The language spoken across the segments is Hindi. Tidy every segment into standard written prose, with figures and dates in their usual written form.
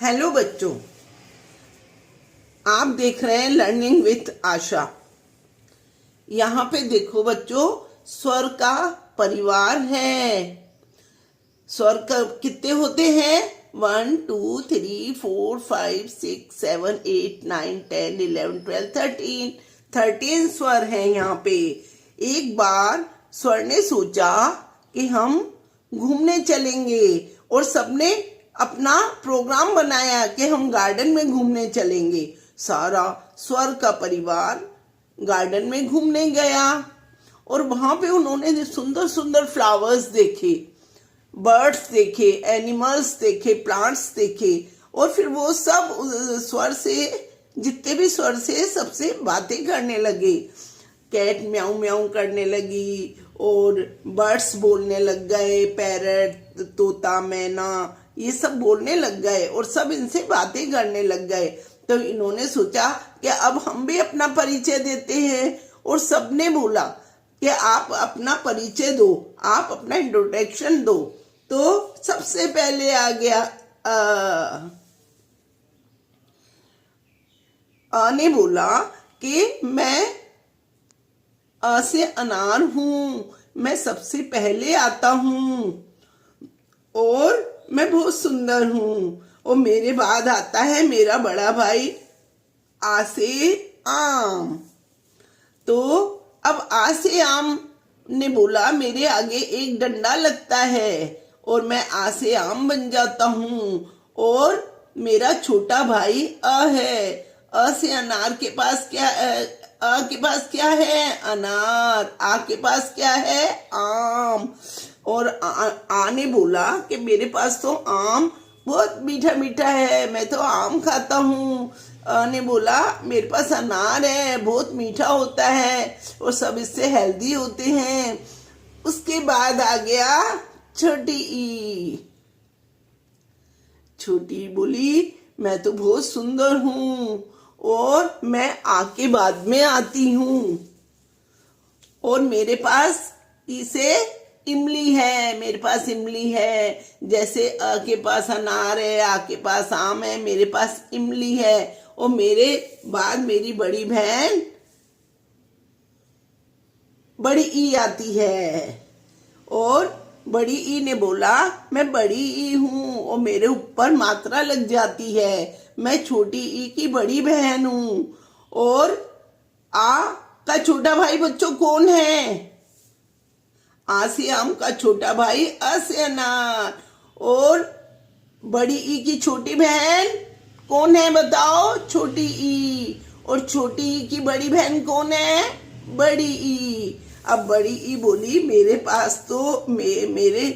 हेलो बच्चों, आप देख रहे हैं लर्निंग विथ आशा। यहाँ पे देखो बच्चों, स्वर का परिवार है। स्वर का कितने होते हैं? 1 2 3 4 5 6 7 8 9 10 11 12 13 स्वर हैं यहाँ पे। एक बार स्वर ने सोचा कि हम घूमने चलेंगे और सबने अपना प्रोग्राम बनाया कि हम गार्डन में घूमने चलेंगे। सारा स्वर का परिवार गार्डन में घूमने गया और वहां पे उन्होंने सुंदर सुंदर फ्लावर्स देखे, बर्ड्स देखे, एनिमल्स देखे, प्लांट्स देखे और फिर वो सब स्वर से, जितने भी स्वर से सबसे बातें करने लगे। कैट म्याऊ म्याऊ करने लगी और बर्ड्स बोलने लग गए, पैरट, तोता, मैना, ये सब बोलने लग गए और सब इनसे बातें करने लग गए। तो इन्होंने सोचा कि अब हम भी अपना परिचय देते हैं और सबने बोला कि आप अपना परिचय दो, आप अपना इंट्रोडक्शन दो। तो सबसे पहले आ गया ने बोला कि मैं अ से अनार हूँ, मैं सबसे पहले आता हूँ और मैं बहुत सुंदर हूँ। और मेरे बाद आता है मेरा बड़ा भाई आ से आम। तो अब आ से आम ने बोला मेरे आगे एक डंडा लगता है और मैं आ से आम बन जाता हूँ और मेरा छोटा भाई अ है। अ से अनार के पास क्या अ के पास क्या है? अनार। आ के पास क्या है? आम। और आ ने बोला कि मेरे पास तो आम बहुत मीठा मीठा है, मैं तो आम खाता हूँ। अ ने बोला मेरे पास अनार है, बहुत मीठा होता है और सब इससे हेल्दी होते हैं। उसके बाद आ गया छोटी ई। छोटी बोली मैं तो बहुत सुंदर हूँ और मैं आ के बाद में आती हूँ और मेरे पास इसे इमली है, मेरे पास इमली है। जैसे अ के पास अनार है, आ के पास आम है, मेरे पास इमली है। और मेरे बाद मेरी बड़ी बहन बड़ी ई आती है और बड़ी ई ने बोला मैं बड़ी ई हूँ और मेरे ऊपर मात्रा लग जाती है, मैं छोटी ई की बड़ी बहन हूँ। और आ का छोटा भाई बच्चों कौन है? आ से आम का छोटा भाई अ से अनार। और बड़ी ई की छोटी बहन कौन है बताओ? छोटी ई। और छोटी ई की बड़ी बहन कौन है? बड़ी ई। अब बड़ी ई बोली मेरे पास तो मेरे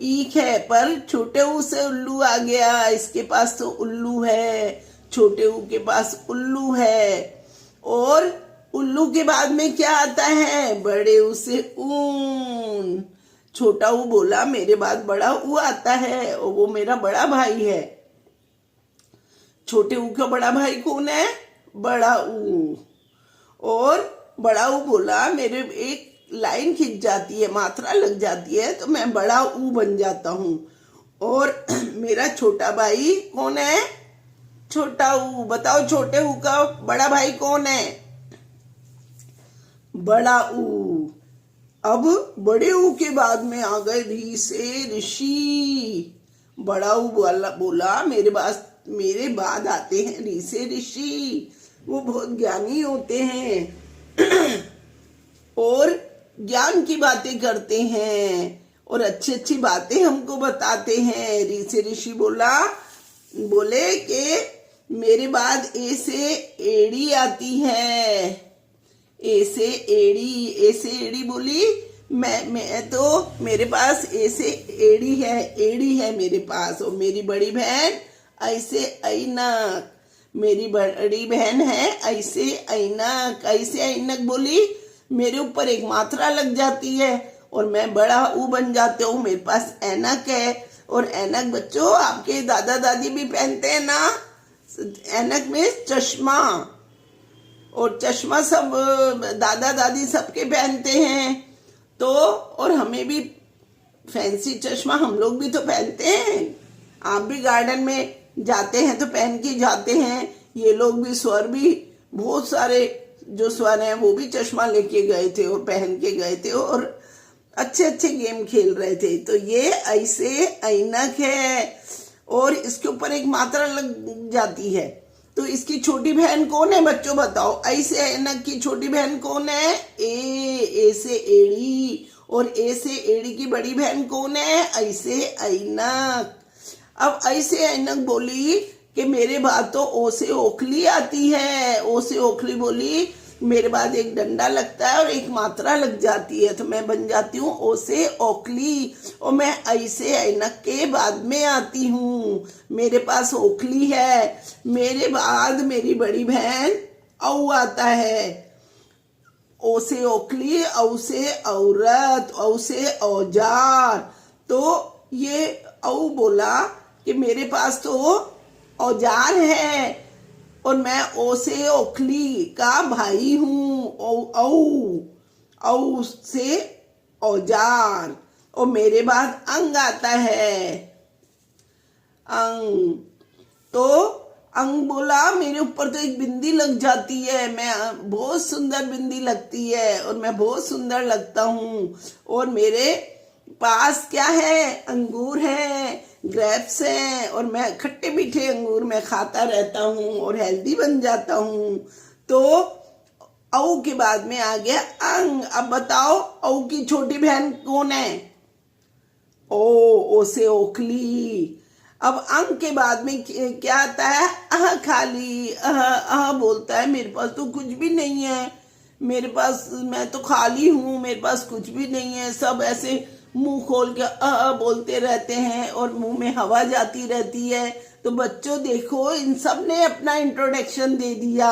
ईख है पर छोटे ऊ से उल्लू आ गया, इसके पास तो उल्लू है, छोटे ऊ के पास उल्लू है। और उल्लू के बाद में क्या आता है? बड़े ऊ से ऊन। छोटा ऊ बोला मेरे बाद बड़ा ऊ आता है और वो मेरा बड़ा भाई है। छोटे ऊ का बड़ा भाई कौन है? बड़ा ऊ। और बड़ा ऊ बोला मेरे एक लाइन खिंच जाती है, मात्रा लग जाती है तो मैं बड़ा ऊ बन जाता हूँ। और मेरा छोटा भाई कौन है? छोटा ऊ। बताओ छोटे ऊ का बड़ा भाई कौन है? बड़ा ऊ। अब बड़े ऊ के बाद में आ गए री से ऋषि। बड़ा ऊ बोला मेरे बाद आते हैं री से ऋषि, वो बहुत ज्ञानी होते हैं और ज्ञान की बातें करते हैं और अच्छी अच्छी बातें हमको बताते हैं। री से ऋषि बोले कि मेरे बाद ए से एड़ी आती है। ए से एड़ी। ए से एड़ी बोली मैं तो मेरे पास ए से एड़ी है मेरे पास। और मेरी बड़ी बहन ऐसे ऐनक, मेरी बड़ी बहन है ऐसे ऐनक। ऐसे ऐनक बोली मेरे ऊपर एक मात्रा लग जाती है और मैं बड़ा ऊ बन जाते हूँ, मेरे पास ऐनक है। और ऐनक बच्चों आपके दादा दादी भी पहनते हैं ना, ऐनक में चश्मा, और चश्मा सब दादा दादी सबके पहनते हैं। तो और हमें भी फैंसी चश्मा हम लोग भी तो पहनते हैं। आप भी गार्डन में जाते हैं तो पहन के जाते हैं। ये लोग भी स्वर भी बहुत सारे जो स्वर हैं वो भी चश्मा लेके गए थे और पहन के गए थे और अच्छे अच्छे गेम खेल रहे थे। तो ये ऐसे ऐनक है और इसके ऊपर एक मात्रा लग जाती है। तो इसकी छोटी बहन कौन है बच्चों बताओ? ऐसे ऐनक की छोटी बहन कौन है? ए से एड़ी। और ए से एड़ी की बड़ी बहन कौन है? ऐसे ऐनक। अब ऐसे ऐनक बोली कि मेरे बाद तो ओ से ओखली आती है। ओ से ओखली बोली मेरे बाद एक डंडा लगता है और एक मात्रा लग जाती है तो मैं बन जाती हूँ ओ से ओखली। और मैं ऐसे ऐनक के बाद में आती हूँ, मेरे पास ओखली है। मेरे बाद मेरी बड़ी बहन औ आता है। ओ से ओखली, औ से औरत, औ से औजार। तो ये औ बोला कि मेरे पास तो औजार है और मैं ओ से ओखली का भाई हूँ। औ से औजार। और मेरे बाद अंग आता है, अंग। तो अंग बोला मेरे ऊपर तो एक बिंदी लग जाती है, मैं बहुत सुंदर बिंदी लगती है और मैं बहुत सुंदर लगता हूँ। और मेरे पास क्या है? अंगूर है, ग्रेप्स हैं और मैं खट्टे मीठे अंगूर मैं खाता रहता हूँ और हेल्दी बन जाता हूँ। तो औ के बाद में आ गया अंग। अब बताओ औ की छोटी बहन कौन है? ओ से ओखली। अब अंग के बाद में क्या आता है? खाली। बोलता है मेरे पास तो कुछ भी नहीं है, मेरे पास, मैं तो खाली हूँ, मेरे पास कुछ भी नहीं है। सब ऐसे मुंह खोल के बोलते रहते हैं और मुंह में हवा जाती रहती है। तो बच्चों देखो इन सब ने अपना इंट्रोडक्शन दे दिया।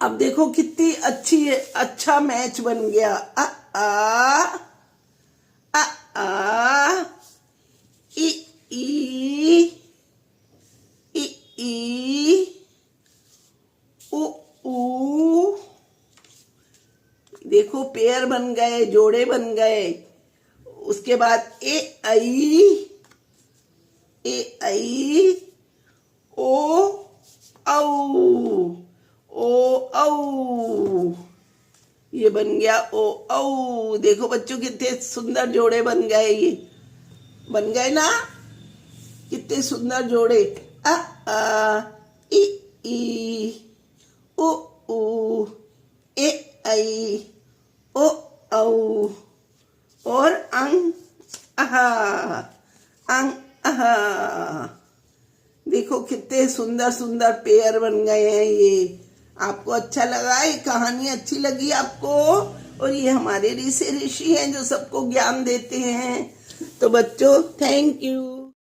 अब देखो कितनी अच्छा मैच बन गया। आ आ आ आ ई ई ई ई उ ऊ। देखो पेयर बन गए, जोड़े बन गए। उसके बाद ए आई ओ औ। ये बन गया ओ औ। देखो बच्चों कितने सुंदर जोड़े बन गए, ये बन गए ना, कितने सुंदर जोड़े। आ ई उ ऊ ए आई ओ औ। और अंग अंग देखो कितने सुंदर सुंदर पेयर बन गए हैं ये। आपको अच्छा लगा? ये कहानी अच्छी लगी आपको? और ये हमारे ऋषि हैं जो सबको ज्ञान देते हैं। तो बच्चों थैंक यू।